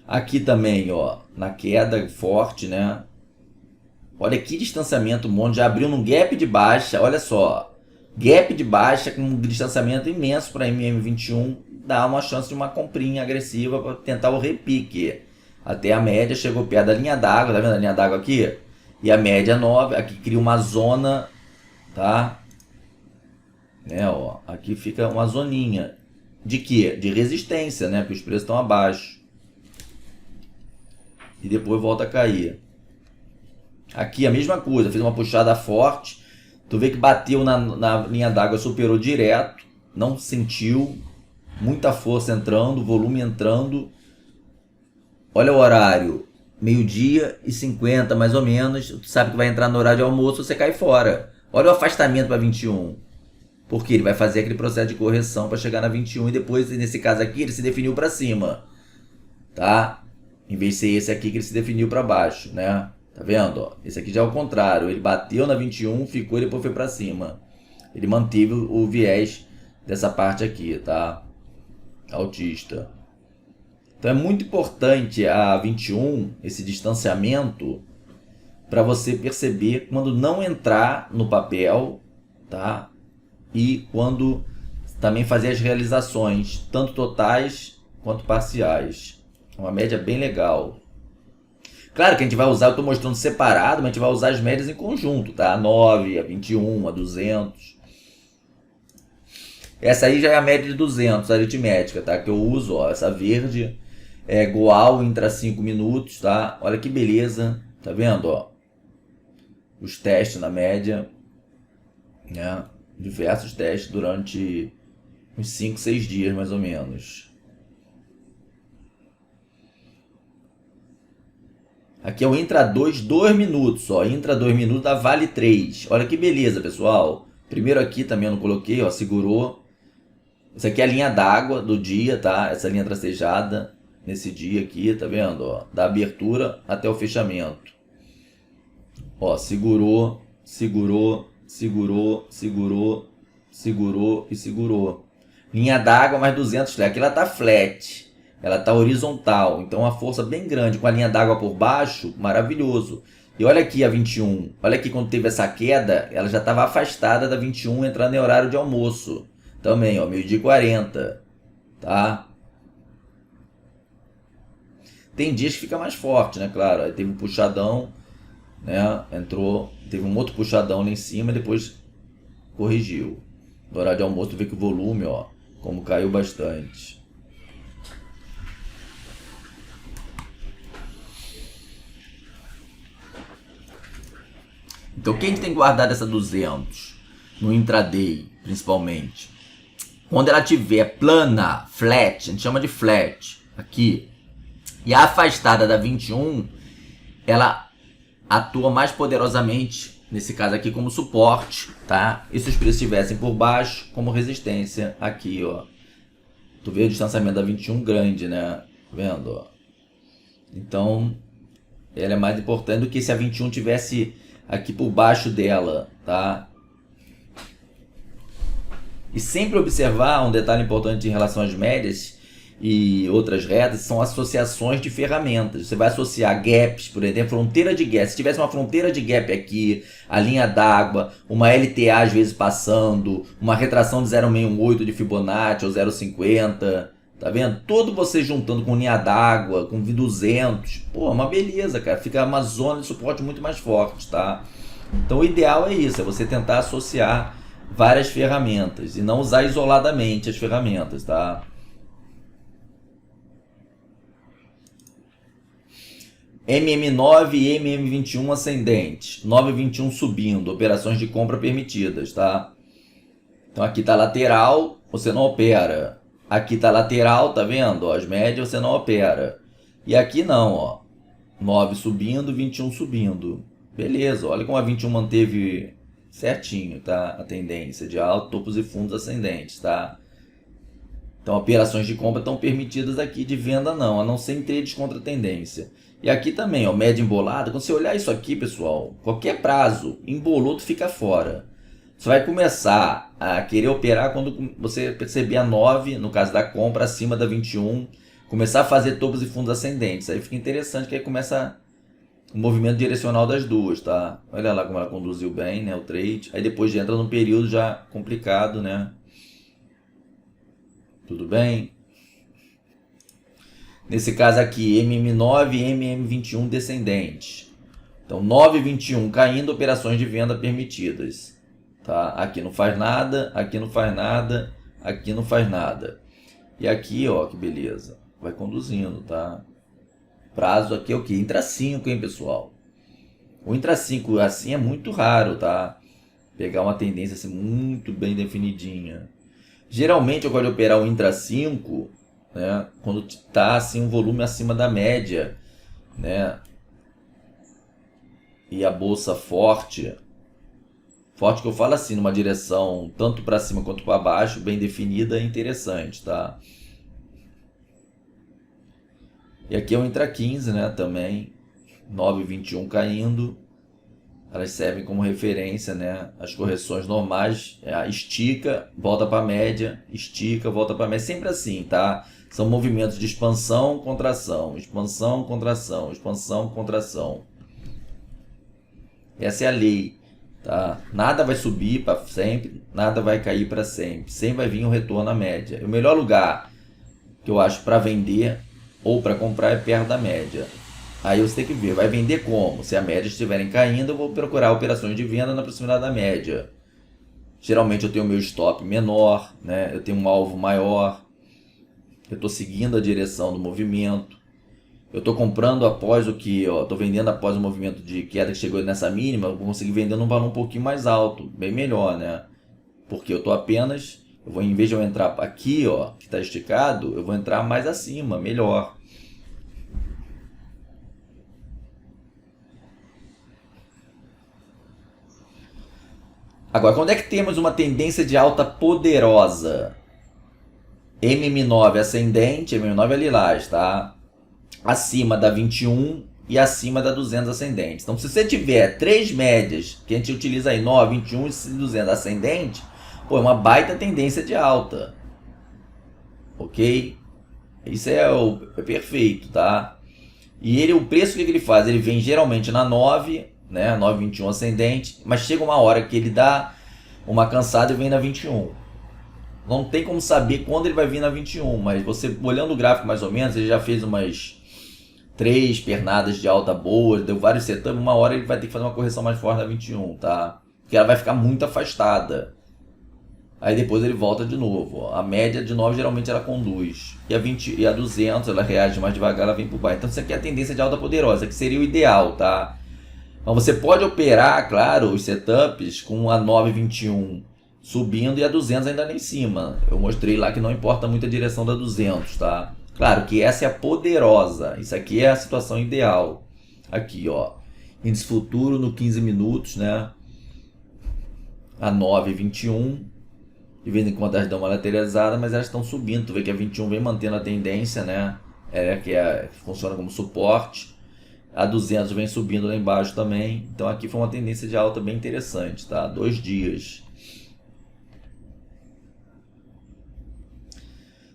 Aqui também, ó, na queda forte, né? Olha que distanciamento, monte, já abriu num gap de baixa, olha só. Gap de baixa com um distanciamento imenso para MM21, dá uma chance de uma comprinha agressiva para tentar o repique. Até a média chegou perto da linha d'água, tá vendo a linha d'água aqui? E a média 9, aqui cria uma zona, tá? Né, ó, aqui fica uma zoninha. De quê? De resistência, né? Porque os preços estão abaixo. E depois volta a cair. Aqui a mesma coisa, fez uma puxada forte. Tu vê que bateu na linha d'água, superou direto. Não sentiu. Muita força entrando, volume entrando. Olha o horário. 12h50 mais ou menos. Tu sabe que vai entrar no horário de almoço, você cai fora. Olha o afastamento para 21. Porque ele vai fazer aquele processo de correção para chegar na 21 e depois, nesse caso aqui, ele se definiu para cima. Tá? Em vez de ser esse aqui que ele se definiu para baixo, né? Tá vendo? Ó, esse aqui já é o contrário. Ele bateu na 21, ficou e depois foi para cima. Ele manteve o viés dessa parte aqui, tá? Altista. Então é muito importante a 21, esse distanciamento, para você perceber quando não entrar no papel, tá? E quando também fazer as realizações, tanto totais quanto parciais. Uma média bem legal. Claro que a gente vai usar, eu estou mostrando separado, mas a gente vai usar as médias em conjunto, tá? A 9, a 21, a 200. Essa aí já é a média de 200, aritmética, tá? Que eu uso, ó, essa verde é igual intra 5 minutos, tá? Olha que beleza, tá vendo, ó? Os testes na média, né? Diversos testes durante uns 5, 6 dias, mais ou menos. Aqui é o intra 2 minutos, ó. Intra 2 minutos dá vale 3. Olha que beleza, pessoal. Primeiro aqui também eu não coloquei, ó, segurou. Isso aqui é a linha d'água do dia, tá? Essa linha tracejada nesse dia aqui, tá vendo, ó? Da abertura até o fechamento. Ó, segurou, segurou, segurou, segurou, segurou e segurou. Linha d'água mais 200 flat. Aqui ela tá flat. Ela tá horizontal, então uma força bem grande, com a linha d'água por baixo, maravilhoso. E olha aqui a 21, olha aqui quando teve essa queda, ela já estava afastada da 21, entrando em horário de almoço. Também, ó, 12h40, tá? Tem dias que fica mais forte, né, claro. Aí teve um puxadão, né, entrou, teve um outro puxadão lá em cima e depois corrigiu. No horário de almoço tu vê que o volume, ó, como caiu bastante. Então, quem tem que guardar essa 200 no intraday, principalmente? Quando ela tiver plana, flat, a gente chama de flat, aqui, e afastada da 21, ela atua mais poderosamente, nesse caso aqui, como suporte, tá? E se os preços estivessem por baixo, como resistência, aqui, ó. Tu vê o distanciamento da 21 grande, né? Tá vendo, ó? Então, ela é mais importante do que se a 21 tivesse aqui por baixo dela, tá? E sempre observar um detalhe importante em relação às médias e outras retas, são associações de ferramentas. Você vai associar gaps, por exemplo, fronteira de gap. Se tivesse uma fronteira de gap aqui, a linha d'água, uma LTA às vezes passando, uma retração de 0,618 de Fibonacci ou 0,50, Tá vendo? Todo você juntando com linha d'água, com V200, pô, é uma beleza, cara. Fica uma zona de suporte muito mais forte, tá? Então o ideal é isso, é você tentar associar várias ferramentas e não usar isoladamente as ferramentas, tá? MM9 e MM21 ascendente, 9,21 subindo, operações de compra permitidas, tá? Então aqui tá lateral, você não opera. Aqui tá lateral, tá vendo? Ó, as médias você não opera. E aqui não, ó. 9 subindo, 21 subindo. Beleza, olha como a 21 manteve certinho, tá? A tendência de alto, topos e fundos ascendentes, tá? Então operações de compra estão permitidas aqui, de venda não, a não ser em trades contra tendência. E aqui também, ó, média embolada. Quando você olhar isso aqui, pessoal, qualquer prazo, embolou, tu fica fora. Você vai começar a querer operar quando você perceber a 9, no caso da compra, acima da 21, começar a fazer topos e fundos ascendentes. Aí fica interessante que aí começa o movimento direcional das duas, tá? Olha lá como ela conduziu bem, né, o trade. Aí depois entra num período já complicado, né? Tudo bem? Nesse caso aqui, MM9 e MM21 descendentes. Então 9,21 caindo, operações de venda permitidas. Tá? Aqui não faz nada, aqui não faz nada, aqui não faz nada. E aqui, ó, que beleza. Vai conduzindo, tá? Prazo aqui é o que? Intra 5, hein, pessoal? O Intra 5 assim é muito raro, tá? Pegar uma tendência assim muito bem definidinha. Geralmente eu gosto de operar o Intra 5, né, quando está assim, um volume acima da média, né? E a bolsa forte que eu falo assim, numa direção tanto para cima quanto para baixo, bem definida, é interessante, tá? E aqui é o Intra 15, né, também, 9,21 caindo. Elas servem como referência, né? As correções normais, estica, volta para a média, estica, volta para a média, sempre assim, tá? São movimentos de expansão, contração, expansão, contração, expansão, contração. Essa é a lei, tá? Nada vai subir para sempre, nada vai cair para sempre. Sempre vai vir um retorno à média. O melhor lugar que eu acho para vender ou para comprar é perto da média. Aí você tem que ver, vai vender como? Se a média estiverem caindo, eu vou procurar operações de venda na proximidade da média. Geralmente eu tenho o meu stop menor, né? Eu tenho um alvo maior. Eu estou seguindo a direção do movimento. Eu estou comprando após o que, ó, estou vendendo após o movimento de queda que chegou nessa mínima, eu vou conseguir vender num valor um pouquinho mais alto, bem melhor, né? Porque eu estou apenas, em vez de eu entrar aqui, ó, que está esticado, eu vou entrar mais acima, melhor. Agora, quando é que temos uma tendência de alta poderosa? MM9 ascendente, MM9 é lilás, tá? Acima da 21 e acima da 200 ascendente. Então, se você tiver três médias, que a gente utiliza aí, 9, 21 e 200 ascendente, pô, é uma baita tendência de alta. Ok? Isso é perfeito, tá? E o preço que ele faz? Ele vem geralmente na 9, né, 9,21 ascendente, mas chega uma hora que ele dá uma cansada e vem na 21. Não tem como saber quando ele vai vir na 21, mas você olhando o gráfico mais ou menos, ele já fez umas 3 pernadas de alta boas, deu vários setups, uma hora ele vai ter que fazer uma correção mais forte na 21, tá? Porque ela vai ficar muito afastada. Aí depois ele volta de novo. A média de 9 geralmente ela conduz. E a 200 ela reage mais devagar, ela vem por baixo. Então isso aqui é a tendência de alta poderosa, que seria o ideal, tá? Então você pode operar, claro, os setups com a 9,21 subindo e a 200 ainda lá em cima. Eu mostrei lá que não importa muito a direção da 200, tá? Claro que essa é a poderosa. Isso aqui é a situação ideal. Aqui, ó. Índice futuro no 15 minutos, né? A 9,21. De vez em quando elas dão uma lateralizada, mas elas estão subindo. Tu vê que a 21 vem mantendo a tendência, né? Funciona como suporte. A 200 vem subindo lá embaixo também. Então aqui foi uma tendência de alta bem interessante, tá? 2 dias.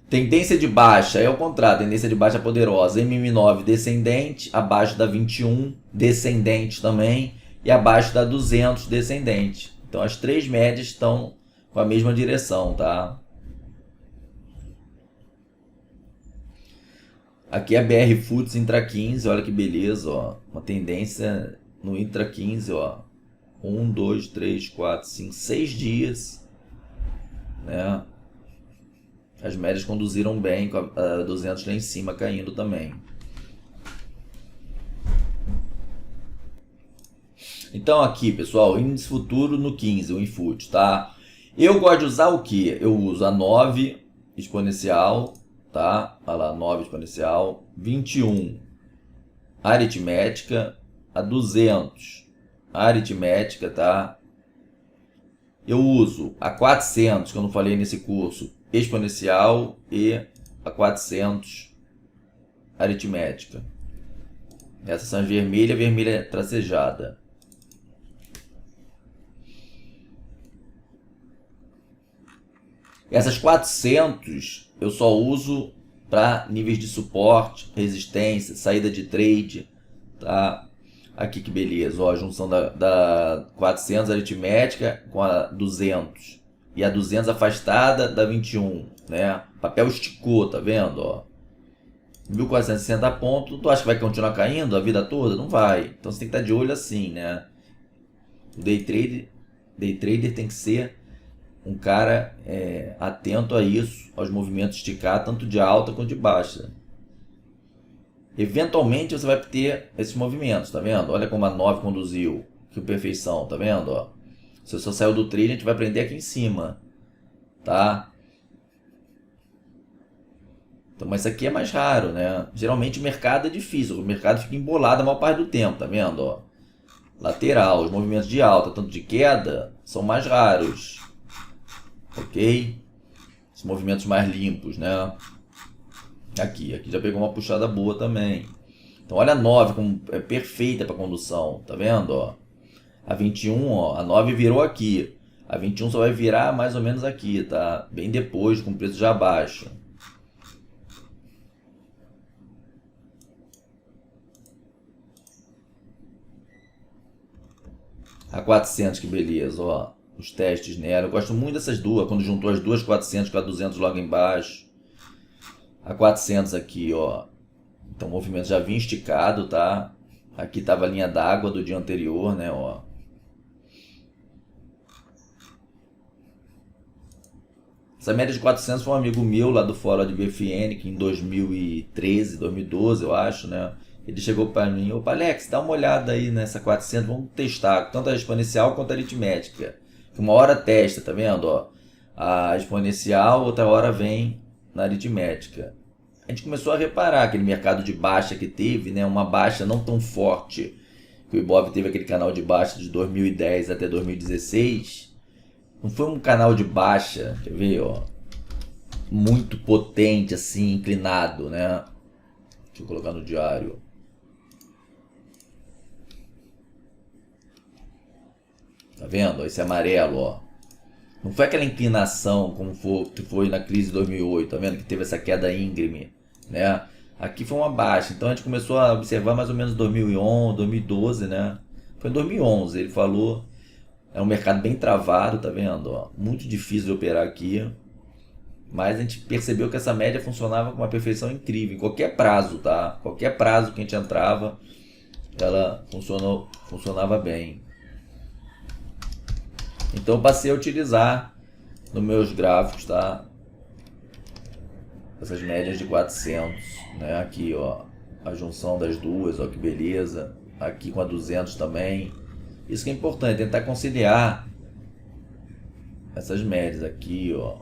Tendência de baixa é o contrário, tendência de baixa poderosa. MM9 descendente, abaixo da 21 descendente também e abaixo da 200 descendente. Então as três médias estão com a mesma direção, tá? Aqui é a BR Foods Intra 15, olha que beleza, ó. Uma tendência no Intra 15, ó. 1, 2, 3, 4, 5, 6 dias, né? As médias conduziram bem, com a 200 lá em cima caindo também. Então aqui, pessoal, índice futuro no 15, o Infut, tá? Eu gosto de usar o que? Eu uso a 9 exponencial, tá? Olha lá, 9 exponencial, 21 aritmética, a 200 aritmética, tá? Eu uso a 400, que eu não falei nesse curso, exponencial, e a 400 aritmética. Essas são as vermelha tracejada. Essas 400 eu só uso para níveis de suporte, resistência, saída de trade, tá? Aqui que beleza, ó, a junção da 400 aritmética com a 200 e a 200 afastada da 21, né? O papel esticou, tá vendo, ó? 1460 pontos, tu acha que vai continuar caindo a vida toda? Não vai. Então você tem que estar de olho assim, né? O day trader tem que ser um cara atento a isso, aos movimentos esticar, tanto de alta quanto de baixa. Eventualmente você vai ter esses movimentos, tá vendo? Olha como a 9 conduziu, que perfeição, tá vendo? Ó. Se você saiu do trade, a gente vai prender aqui em cima, tá? Então, mas isso aqui é mais raro, né? Geralmente o mercado é difícil, o mercado fica embolado a maior parte do tempo, tá vendo? Ó. Lateral, os movimentos de alta, tanto de queda, são mais raros. Ok? Os movimentos mais limpos, né? Aqui já pegou uma puxada boa também. Então olha a 9 como é perfeita para condução, tá vendo? Ó? A 21, ó, a 9 virou aqui. A 21 só vai virar mais ou menos aqui, tá? Bem depois, com o preço já baixo. A 400, que beleza, ó. Os testes nela. Eu gosto muito dessas duas, quando juntou as duas 400 com a 200 logo embaixo. A 400 aqui, ó. Então o movimento já vinha esticado, tá? Aqui tava a linha d'água do dia anterior, né, ó. Essa média de 400 foi um amigo meu lá do fórum de BFN, que em 2013, 2012, eu acho, né? Ele chegou para mim, opa, Alex, dá uma olhada aí nessa 400, vamos testar, tanto a exponencial quanto a aritmética. Uma hora testa, tá vendo? Ó, a exponencial, outra hora vem na aritmética. A gente começou a reparar aquele mercado de baixa que teve, né? Uma baixa não tão forte, que o Ibov teve aquele canal de baixa de 2010 até 2016. Não foi um canal de baixa, quer ver, ó, muito potente assim, inclinado, né? Deixa eu colocar no diário. Tá vendo? Esse amarelo, ó. Não foi aquela inclinação como foi na crise de 2008, tá vendo? Que teve essa queda íngreme, né? Aqui foi uma baixa, então a gente começou a observar mais ou menos 2011, 2012, né? Foi em 2011, ele falou, é um mercado bem travado, tá vendo? Ó, muito difícil de operar aqui, mas a gente percebeu que essa média funcionava com uma perfeição incrível, em qualquer prazo, tá? Qualquer prazo que a gente entrava, ela funcionava bem. Então eu passei a utilizar nos meus gráficos, tá? Essas médias de 400, né? Aqui, ó, a junção das duas, ó, que beleza. Aqui com a 200 também. Isso que é importante, tentar conciliar essas médias aqui, ó.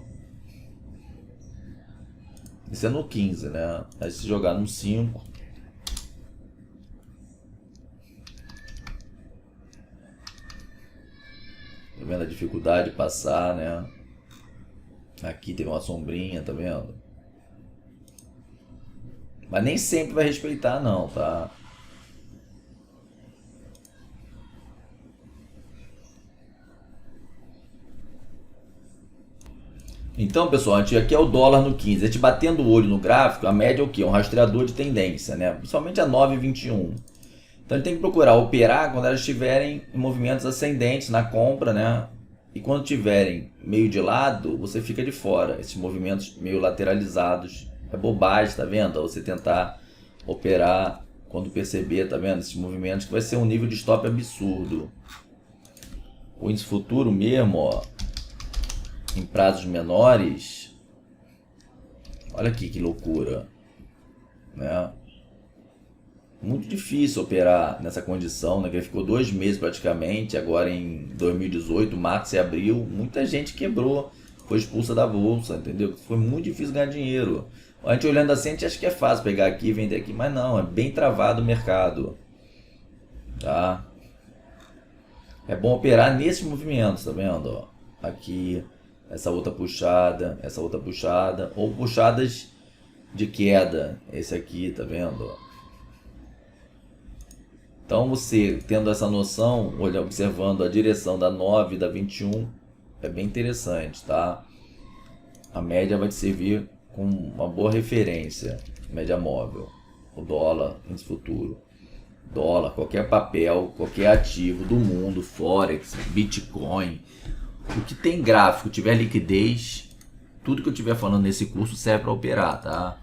Isso é no 15, né? Aí se jogar no 5, tá vendo a dificuldade de passar, né? Aqui tem uma sombrinha, tá vendo? Mas nem sempre vai respeitar não, tá? Então, pessoal, aqui é o dólar no 15. A gente batendo o olho no gráfico, a média é o quê? Um rastreador de tendência, né? Principalmente a 9,21. Então, a gente tem que procurar operar quando elas estiverem em movimentos ascendentes na compra, né? E quando tiverem meio de lado, você fica de fora. Esses movimentos meio lateralizados É bobagem, tá vendo? Você tentar operar quando perceber, tá vendo? Esses movimentos que vai ser um nível de stop absurdo. O índice futuro mesmo, ó, em prazos menores, olha aqui que loucura, né? Muito difícil operar nessa condição, né? Que ele ficou 2 meses praticamente, agora em 2018, março e abril, muita gente quebrou, foi expulsa da bolsa, entendeu? Foi muito difícil ganhar dinheiro. A gente olhando assim, a gente acha que é fácil pegar aqui e vender aqui, mas não, é bem travado o mercado, tá? É bom operar nesses movimentos, tá vendo? Ó, aqui, essa outra puxada, ou puxadas de queda, esse aqui, tá vendo? Então você tendo essa noção, observando a direção da 9 e da 21, é bem interessante, tá? A média vai te servir com uma boa referência, média móvel, o dólar, índice futuro. Dólar, qualquer papel, qualquer ativo do mundo, Forex, Bitcoin, o que tem gráfico, tiver liquidez, tudo que eu estiver falando nesse curso serve para operar, tá?